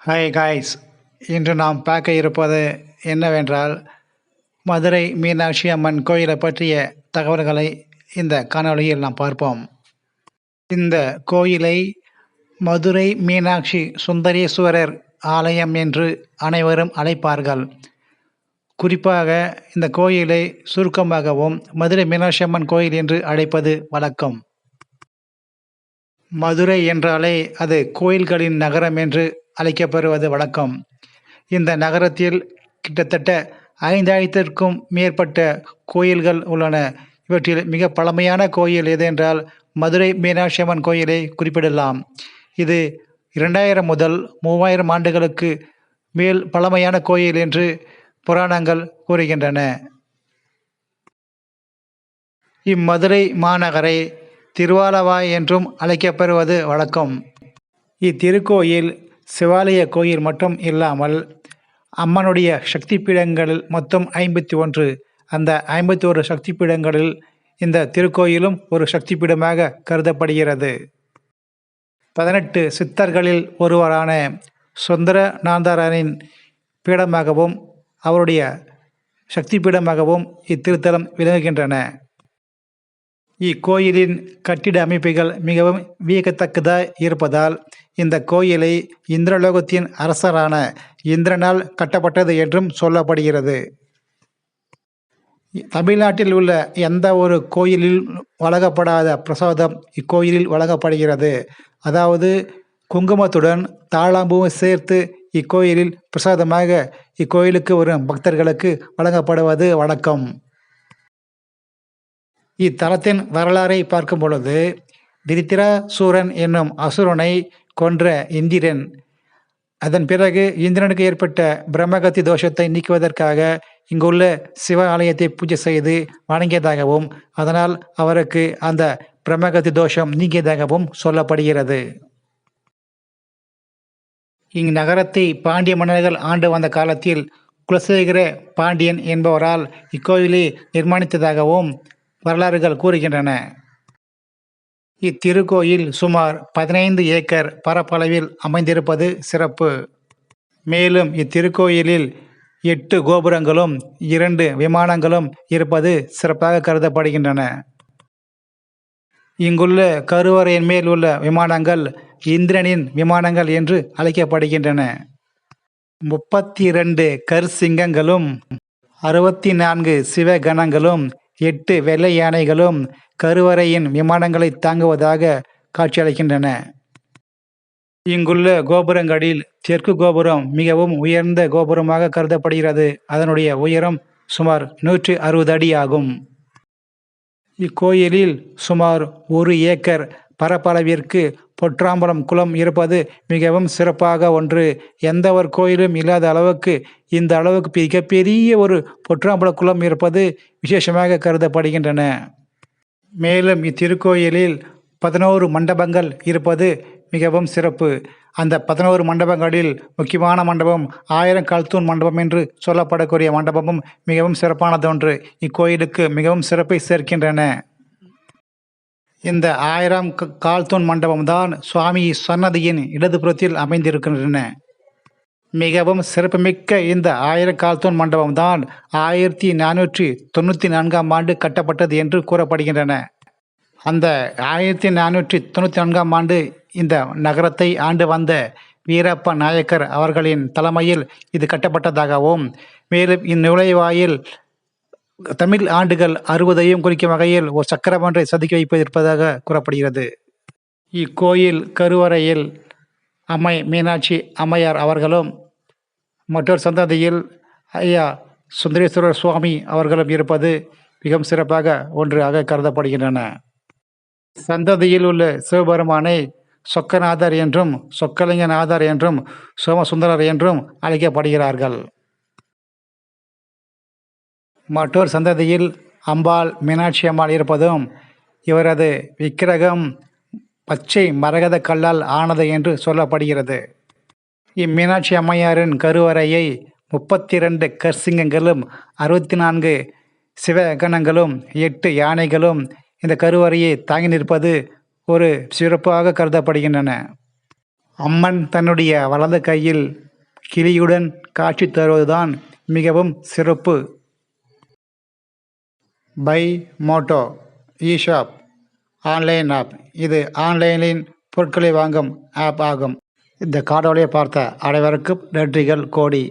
Hi guys, இன்று நாம் பார்க்க இருப்பது என்னவென்றால் மதுரை மீனாட்சி அம்மன் கோயிலை பற்றிய தகவல்களை இந்த காணொளியில் நாம் பார்ப்போம். இந்த கோயிலை மதுரை மீனாட்சி சுந்தரேஸ்வரர் ஆலயம் என்று அனைவரும் அழைப்பார்கள். குறிப்பாக இந்த கோயிலை சுருக்கமாகவும் மதுரை மீனாட்சி அம்மன் கோயில் என்று அழைப்பது வழக்கம். மதுரை என்றாலே அது கோயில்களின் நகரம் என்று அழைக்கப்படுவது வழக்கம். இந்த நகரத்தில் கிட்டத்தட்ட 5000த்திற்கும் மேற்பட்ட கோயில்கள் உள்ளன. இவற்றில் மிக பழமையான கோயில் எதென்றால் மதுரை மீனாட்சி அம்மன் கோயிலை குறிப்பிடலாம். இது 2000 முதல் 3000 ஆண்டுகளுக்கு மேல் பழமையான கோயில் என்று புராணங்கள் கூறுகின்றன. இம்மதுரை மாநகரை திருவாலவாய் என்றும் அழைக்கப்படுவது வழக்கம். இத்திருக்கோயில் சிவாலய கோயில் மட்டும் இல்லாமல் அம்மனுடைய சக்தி பீடங்களில் மொத்தம் 51. அந்த 51 சக்தி பீடங்களில் இந்த திருக்கோயிலும் ஒரு சக்தி பீடமாக கருதப்படுகிறது. 18 சித்தர்களில் ஒருவரான சுந்தரநாதரின் பீடமாகவும் அவருடைய சக்தி பீடமாகவும் இத்திருத்தலம் விளங்குகின்றன. இக்கோயிலின் கட்டிட அமைப்புகள் மிகவும் வியக்கத்தக்கதாக இருப்பதால் இந்த கோயிலை இந்திரலோகத்தின் அரசரான இந்திரனால் கட்டப்பட்டது என்றும் சொல்லப்படுகிறது. தமிழ்நாட்டில் உள்ள எந்த ஒரு கோயிலில் வழங்கப்படாத பிரசாதம் இக்கோயிலில் வழங்கப்படுகிறது. அதாவது குங்குமத்துடன் தாழாம்பூவும் சேர்த்து இக்கோயிலில் பிரசாதமாக இக்கோயிலுக்கு வரும் பக்தர்களுக்கு வழங்கப்படுவது வழக்கம். இத்தலத்தின் வரலாறை பார்க்கும் பொழுது திரித்திராசூரன் என்னும் அசுரனை கொன்ற இந்திரன், அதன் பிறகு இந்திரனுக்கு ஏற்பட்ட பிரம்மகத்தி தோஷத்தை நீக்குவதற்காக இங்குள்ள சிவ ஆலயத்தை பூஜை செய்து வணங்கியதாகவும் அதனால் அவருக்கு அந்த பிரம்மகத்தி தோஷம் நீங்கியதாகவும் சொல்லப்படுகிறது. இந்நகரத்தை பாண்டிய மன்னர்கள் ஆண்டு வந்த காலத்தில் குலசேகர பாண்டியன் என்பவரால் இக்கோயிலை நிர்மாணித்ததாகவும் வரலாறுகள் கூறுகின்றன. இத்திருக்கோயில் சுமார் 15 ஏக்கர் பரப்பளவில் அமைந்திருப்பது சிறப்பு. மேலும் இத்திருக்கோயிலில் 8 கோபுரங்களும் 2 விமானங்களும் இருப்பது சிறப்பாக கருதப்படுகின்றன. இங்குள்ள கருவறையின் மேல் உள்ள விமானங்கள் இந்திரனின் விமானங்கள் என்று அழைக்கப்படுகின்றன. 32 கற்சிங்கங்களும் 64 சிவகணங்களும் 8 வெள்ளை யானைகளும் கருவறையின் விமானங்களை தாங்குவதாக காட்சியளிக்கின்றன. இங்குள்ள கோபுரங்களில் தெற்கு கோபுரம் மிகவும் உயர்ந்த கோபுரமாக கருதப்படுகிறது. அதனுடைய உயரம் சுமார் 160 அடி ஆகும். இக்கோயிலில் சுமார் 1 ஏக்கர் பரப்பளவிற்கு பொற்றாம்பலம் குளம் இருப்பது மிகவும் சிறப்பாக ஒன்று. எந்த ஒரு கோயிலும் இல்லாத அளவுக்கு இந்த அளவுக்கு மிகப்பெரிய ஒரு பொற்றாம்பல குளம் இருப்பது விசேஷமாக கருதப்படுகின்றன. மேலும் இத்திருக்கோயிலில் 11 மண்டபங்கள் இருப்பது மிகவும் சிறப்பு. அந்த 11 மண்டபங்களில் முக்கியமான மண்டபம் 1000 கால்தூண் மண்டபம் என்று சொல்லப்படக்கூடிய மண்டபமும் மிகவும் சிறப்பானதொன்று. இக்கோயிலுக்கு மிகவும் சிறப்பை சேர்க்கின்றன. இந்த 1000 கால்தூண் மண்டபம்தான் சுவாமி சன்னதியின் இடதுபுறத்தில் அமைந்திருக்கின்றன. மிகவும் சிறப்புமிக்க இந்த 1000 கால்தூண் மண்டபம்தான் 1494ஆம் ஆண்டு கட்டப்பட்டது என்று கூறப்படுகின்றன. அந்த 1494ஆம் ஆண்டு இந்த நகரத்தை ஆண்டு வந்த வீரப்ப நாயக்கர் அவர்களின் தலைமையில் இது கட்டப்பட்டதாகவும் மேலும் இந்நுழைவாயில் தமிழ் ஆண்டுகள் 60ஐயும் குறிக்கும் வகையில் ஒரு சக்கரம் ஒன்றை செதுக்கி வைப்பதற்காக கூறப்படுகிறது. இக்கோயில் கருவறையில் அம்மை மீனாட்சி அம்மையார் அவர்களும் மற்றொரு சந்ததியில் ஐயா சுந்தரேஸ்வரர் சுவாமி அவர்களும் இருப்பது மிகவும் சிறப்பாக ஒன்றாக கருதப்படுகின்றன. சந்ததியில் உள்ள சிவபெருமானை சொக்கநாதர் என்றும் சொக்கலிங்கநாதர் என்றும் சோமசுந்தரர் என்றும் அழைக்கப்படுகிறார்கள். மற்றொரு சந்ததியில் அம்பாள் மீனாட்சி அம்மாள் இருப்பதும் இவரது விக்கிரகம் பச்சை மரகத கல்லால் ஆனது என்று சொல்லப்படுகிறது. இம்மீனாட்சி அம்மையாரின் கருவறையை 32 கற்சிங்கங்களும் 64 சிவகணங்களும் 8 யானைகளும் இந்த கருவறையை தாங்கி நிற்பது ஒரு சிறப்பாக கருதப்படுகின்றன. அம்மன் தன்னுடைய வலது கையில் கிளியுடன் காட்சி தருவதுதான் மிகவும் சிறப்பு. By Moto e-shop online app. இது ஆன்லைனில் பொருட்களை வாங்கும் ஆப் ஆகும். இந்த காணொளியை பார்த்த அனைவருக்கும் நன்றிகள் கோடி.